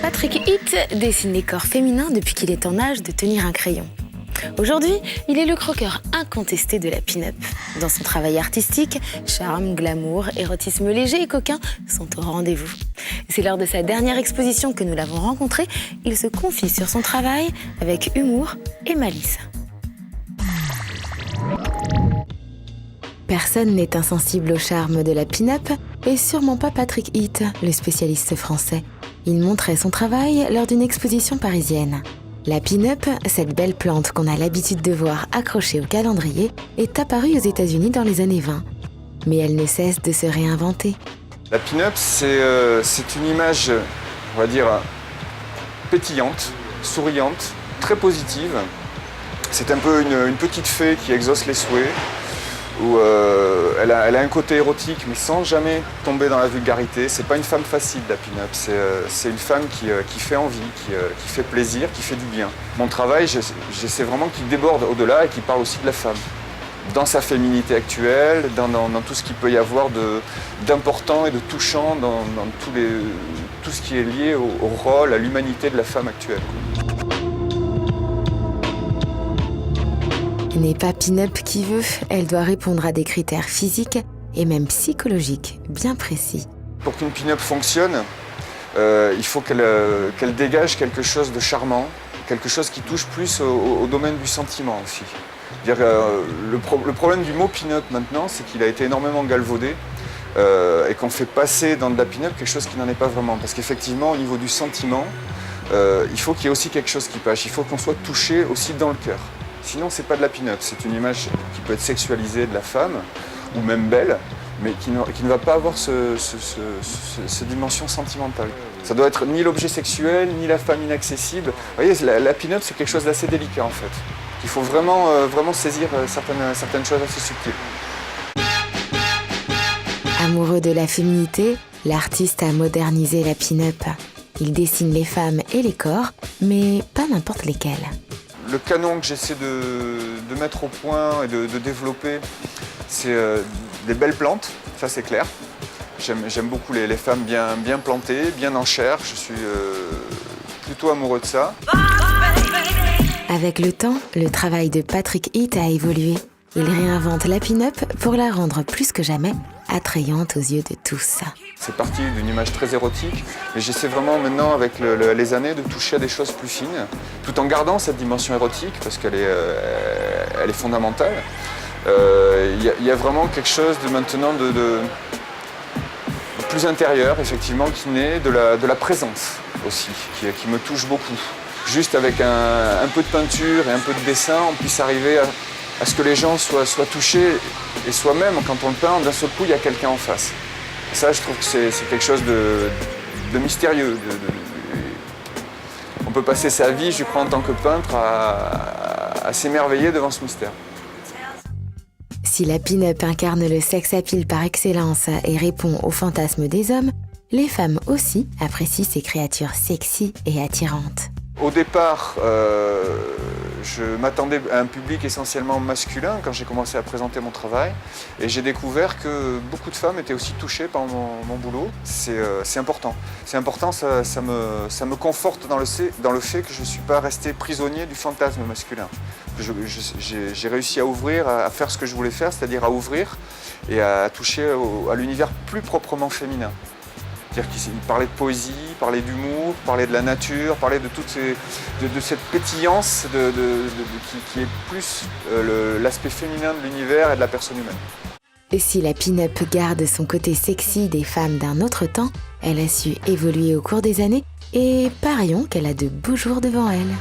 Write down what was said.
Patrick Hitt dessine les corps féminins depuis qu'il est en âge de tenir un crayon. Aujourd'hui, il est le croqueur incontesté de la pin-up. Dans son travail artistique, charme, glamour, érotisme léger et coquin sont au rendez-vous. C'est lors de sa dernière exposition que nous l'avons rencontré. Il se confie sur son travail avec humour et malice. Personne n'est insensible au charme de la pin-up, et sûrement pas Patrick Hitt, le spécialiste français. Il montrait son travail lors d'une exposition parisienne. La pin-up, cette belle plante qu'on a l'habitude de voir accrochée au calendrier, est apparue aux États-Unis dans les années 20. Mais elle ne cesse de se réinventer. La pin-up, c'est une image, on va dire, pétillante, souriante, très positive. C'est un peu une petite fée qui exauce les souhaits, où elle a un côté érotique, mais sans jamais tomber dans la vulgarité. C'est pas une femme facile, la pin-up. C'est une femme qui fait envie, qui fait plaisir, qui fait du bien. Mon travail, j'essaie vraiment qu'il déborde au-delà et qu'il parle aussi de la femme. Dans sa féminité actuelle, dans tout ce qu'il peut y avoir d'important et de touchant, dans tout ce qui est lié au rôle, à l'humanité de la femme actuelle. N'est pas pin-up qui veut, elle doit répondre à des critères physiques et même psychologiques bien précis. Pour qu'une pin-up fonctionne, il faut qu'elle dégage quelque chose de charmant, quelque chose qui touche plus au domaine du sentiment aussi. Le problème du mot pin-up maintenant, c'est qu'il a été énormément galvaudé et qu'on fait passer dans de la pin-up quelque chose qui n'en est pas vraiment. Parce qu'effectivement, au niveau du sentiment, il faut qu'il y ait aussi quelque chose qui passe. Il faut qu'on soit touché aussi dans le cœur. Sinon, c'est pas de la pin-up, c'est une image qui peut être sexualisée de la femme, ou même belle, mais qui ne va pas avoir cette dimension sentimentale. Ça doit être ni l'objet sexuel, ni la femme inaccessible. Vous voyez, la pin-up, c'est quelque chose d'assez délicat en fait. Il faut vraiment saisir certaines choses assez subtiles. Amoureux de la féminité, l'artiste a modernisé la pin-up. Il dessine les femmes et les corps, mais pas n'importe lesquels. Le canon que j'essaie de mettre au point et de développer, c'est des belles plantes, ça c'est clair. J'aime beaucoup les femmes bien plantées, bien en chair, je suis plutôt amoureux de ça. Avec le temps, le travail de Patrick Hitt a évolué. Il réinvente la pin-up pour la rendre plus que jamais attrayante aux yeux de tous. C'est parti d'une image très érotique, mais j'essaie vraiment maintenant, avec les années, de toucher à des choses plus fines, tout en gardant cette dimension érotique, parce qu'elle est fondamentale. Il y a vraiment quelque chose de maintenant de plus intérieur, effectivement, qui naît de la présence aussi, qui me touche beaucoup. Juste avec un peu de peinture et un peu de dessin, on puisse arriver à ce que les gens soient touchés, et soi-même, quand on le peint, d'un seul coup, il y a quelqu'un en face. Et ça, je trouve que c'est quelque chose de mystérieux. On peut passer sa vie, je crois, en tant que peintre, à s'émerveiller devant ce mystère. Si la pin-up incarne le sex appeal par excellence et répond aux fantasmes des hommes, les femmes aussi apprécient ces créatures sexy et attirantes. Au départ, je m'attendais à un public essentiellement masculin quand j'ai commencé à présenter mon travail, et j'ai découvert que beaucoup de femmes étaient aussi touchées par mon boulot. C'est important. C'est important, ça me conforte dans le fait que je ne suis pas resté prisonnier du fantasme masculin. J'ai réussi à ouvrir, à faire ce que je voulais faire, c'est-à-dire à ouvrir et à toucher à l'univers plus proprement féminin. C'est-à-dire qu'il parlait de poésie, parlait d'humour, parlait de la nature, parlait de cette pétillance qui est plus l'aspect féminin de l'univers et de la personne humaine. Et si la pin-up garde son côté sexy des femmes d'un autre temps, elle a su évoluer au cours des années et parions qu'elle a de beaux jours devant elle.